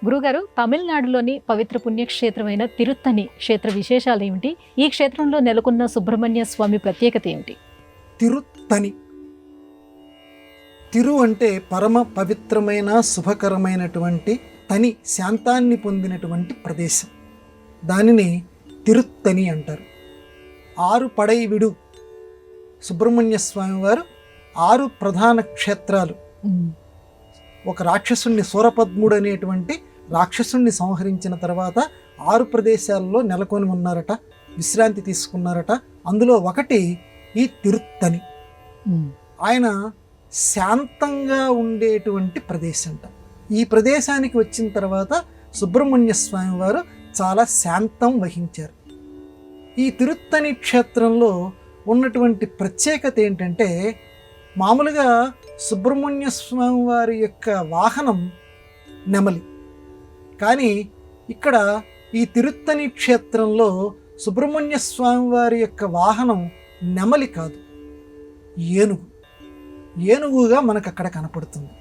గురుగారు, తమిళనాడులోని పవిత్ర పుణ్యక్షేత్రమైన తిరుత్తని క్షేత్ర విశేషాలు ఏమిటి? ఈ క్షేత్రంలో నెలకొన్న సుబ్రహ్మణ్య స్వామి ప్రత్యేకత ఏమిటి? తిరుత్తని, తిరు అంటే పరమ పవిత్రమైన శుభకరమైనటువంటి, తని శాంతాన్ని పొందినటువంటి ప్రదేశం. దానిని తిరుత్తని అంటారు. 6 పడైవిడు సుబ్రహ్మణ్య స్వామి వారు 6 ప్రధాన క్షేత్రాలు. ఒక రాక్షసుణ్ణి, సూరపద్ముడు అనేటువంటి రాక్షసుణ్ణి సంహరించిన తర్వాత 6 ప్రదేశాల్లో నెలకొని ఉన్నారట, విశ్రాంతి తీసుకున్నారట. అందులో ఒకటి ఈ తిరుత్తని. ఆయన శాంతంగా ఉండేటువంటి ప్రదేశంట. ఈ ప్రదేశానికి వచ్చిన తర్వాత సుబ్రహ్మణ్య స్వామి వారు చాలా శాంతం వహించారు. ఈ తిరుత్తని క్షేత్రంలో ఉన్నటువంటి ప్రత్యేకత ఏంటంటే, మామూలుగా సుబ్రహ్మణ్య స్వామి వారి యొక్క వాహనం నెమలి. కానీ ఇక్కడ ఈ తిరుత్తని క్షేత్రంలో సుబ్రహ్మణ్య స్వామి వారి యొక్క వాహనం నెమలి కాదు, ఏనుగు. ఏనుగుగా మనకు అక్కడ కనపడుతుంది.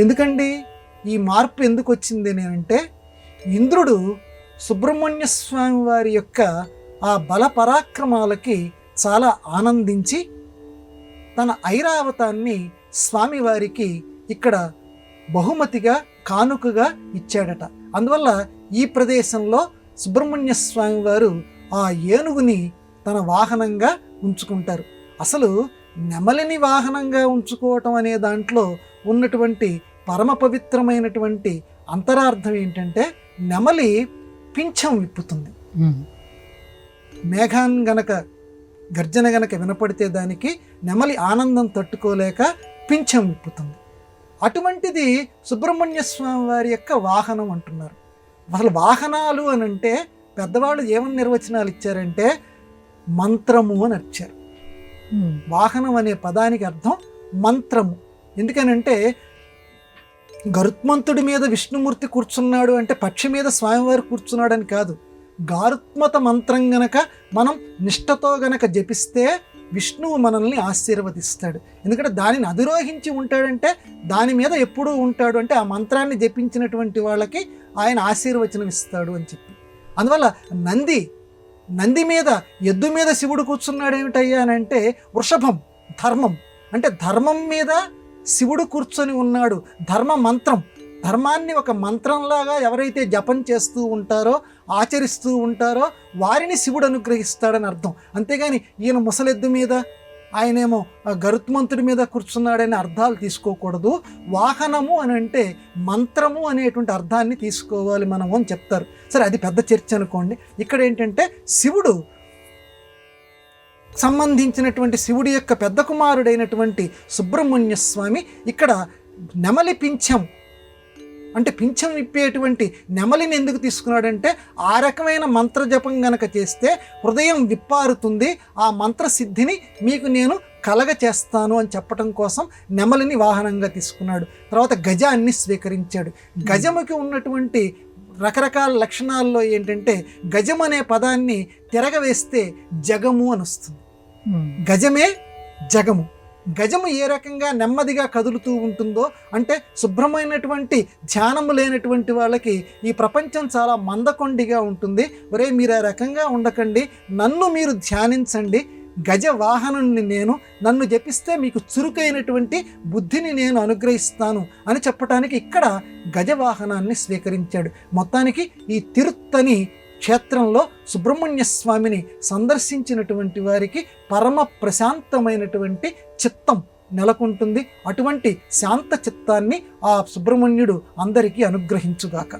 ఎందుకండి ఈ మార్పు ఎందుకు వచ్చింది అని అంటే, ఇంద్రుడు సుబ్రహ్మణ్య స్వామి వారి యొక్క ఆ బల పరాక్రమాలకి చాలా ఆనందించి తన ఐరావతాన్ని స్వామివారికి ఇక్కడ బహుమతిగా, కానుకగా ఇచ్చాడట. అందువల్ల ఈ ప్రదేశంలో సుబ్రహ్మణ్య స్వామి వారు ఆ ఏనుగుని తన వాహనంగా ఉంచుకుంటారు. అసలు నెమలిని వాహనంగా ఉంచుకోవటం అనే దాంట్లో ఉన్నటువంటి పరమ పవిత్రమైనటువంటి అంతరార్థం ఏంటంటే, నెమలి పింఛం విప్పుతుంది. మేఘాన్ గనక గర్జన గనక వినపడితే దానికి నెమలి ఆనందం తట్టుకోలేక పింఛం విప్పుతుంది. అటువంటిది సుబ్రహ్మణ్య స్వామి వారి యొక్క వాహనం అంటున్నారు. అసలు వాహనాలు అని అంటే పెద్దవాళ్ళు ఏమని నిర్వచనాలు ఇచ్చారంటే, మంత్రము అని ఇచ్చారు. వాహనం అనే పదానికి అర్థం మంత్రము. ఎందుకనంటే, గరుత్మంతుడి మీద విష్ణుమూర్తి కూర్చున్నాడు అంటే పక్షి మీద స్వామివారు కూర్చున్నాడు అని కాదు. గారుత్మత మంత్రం గనక మనం నిష్ఠతో గనక జపిస్తే విష్ణువు మనల్ని ఆశీర్వదిస్తాడు. ఎందుకంటే దానిని అధిరోహించి ఉంటాడంటే దాని మీద ఎప్పుడూ ఉంటాడు అంటే ఆ మంత్రాన్ని జపించినటువంటి వాళ్ళకి ఆయన ఆశీర్వచనం ఇస్తాడు అని చెప్పి. అందువల్ల నంది మీద, ఎద్దు మీద శివుడు కూర్చున్నాడు ఏమిటయ్యా అని అంటే, వృషభం ధర్మం అంటే ధర్మం మీద శివుడు కూర్చొని ఉన్నాడు. ధర్మ మంత్రం, ధర్మాన్ని ఒక మంత్రంలాగా ఎవరైతే జపం చేస్తూ ఉంటారో, ఆచరిస్తూ ఉంటారో వారిని శివుడు అనుగ్రహిస్తాడని అర్థం. అంతేగాని ఈయన ముసలెద్దు మీద, ఆయనేమో గరుత్మంతుడి మీద కూర్చున్నాడనే అర్థాలు తీసుకోకూడదు. వాహనము అని అంటే మంత్రము అనేటువంటి అర్థాన్ని తీసుకోవాలి మనం అని చెప్తారు. సరే, అది పెద్ద చర్చ అనుకోండి. ఇక్కడ ఏంటంటే, శివుడు సంబంధించినటువంటి శివుడి యొక్క పెద్ద కుమారుడైనటువంటి సుబ్రహ్మణ్య స్వామి ఇక్కడ నెమలి పింఛం అంటే పింఛం విప్పేటువంటి నెమలిని ఎందుకు తీసుకున్నాడంటే, ఆ రకమైన మంత్రజపం గనక చేస్తే హృదయం విప్పారుతుంది, ఆ మంత్రసిద్ధిని మీకు నేను కలగ చేస్తాను అని చెప్పటం కోసం నెమలిని వాహనంగా తీసుకున్నాడు. తర్వాత గజాన్ని స్వీకరించాడు. గజముకి ఉన్నటువంటి రకరకాల లక్షణాల్లో ఏంటంటే, గజం అనే పదాన్ని తిరగవేస్తే జగము అని వస్తుంది. గజమే జగము. గజము ఏ రకంగా నెమ్మదిగా కదులుతూ ఉంటుందో అంటే, శుభ్రమైనటువంటి ధ్యానము లేనటువంటి వాళ్ళకి ఈ ప్రపంచం చాలా మందకొండిగా ఉంటుంది. ఒరే, మీరు ఆ రకంగా ఉండకండి, నన్ను మీరు ధ్యానించండి, గజ వాహనుని నేను, నన్ను జపిస్తే మీకు చురుకైనటువంటి బుద్ధిని నేను అనుగ్రహిస్తాను అని చెప్పడానికి ఇక్కడ గజవాహనాన్ని స్వీకరించాడు. మొత్తానికి ఈ తిరుత్తని క్షేత్రంలో సుబ్రహ్మణ్య స్వామిని సందర్శించినటువంటి వారికి పరమ ప్రశాంతమైనటువంటి చిత్తం నెలకొంటుంది. అటువంటి శాంత చిత్తాన్ని ఆ సుబ్రహ్మణ్యుడు అందరికీ అనుగ్రహించుగాక.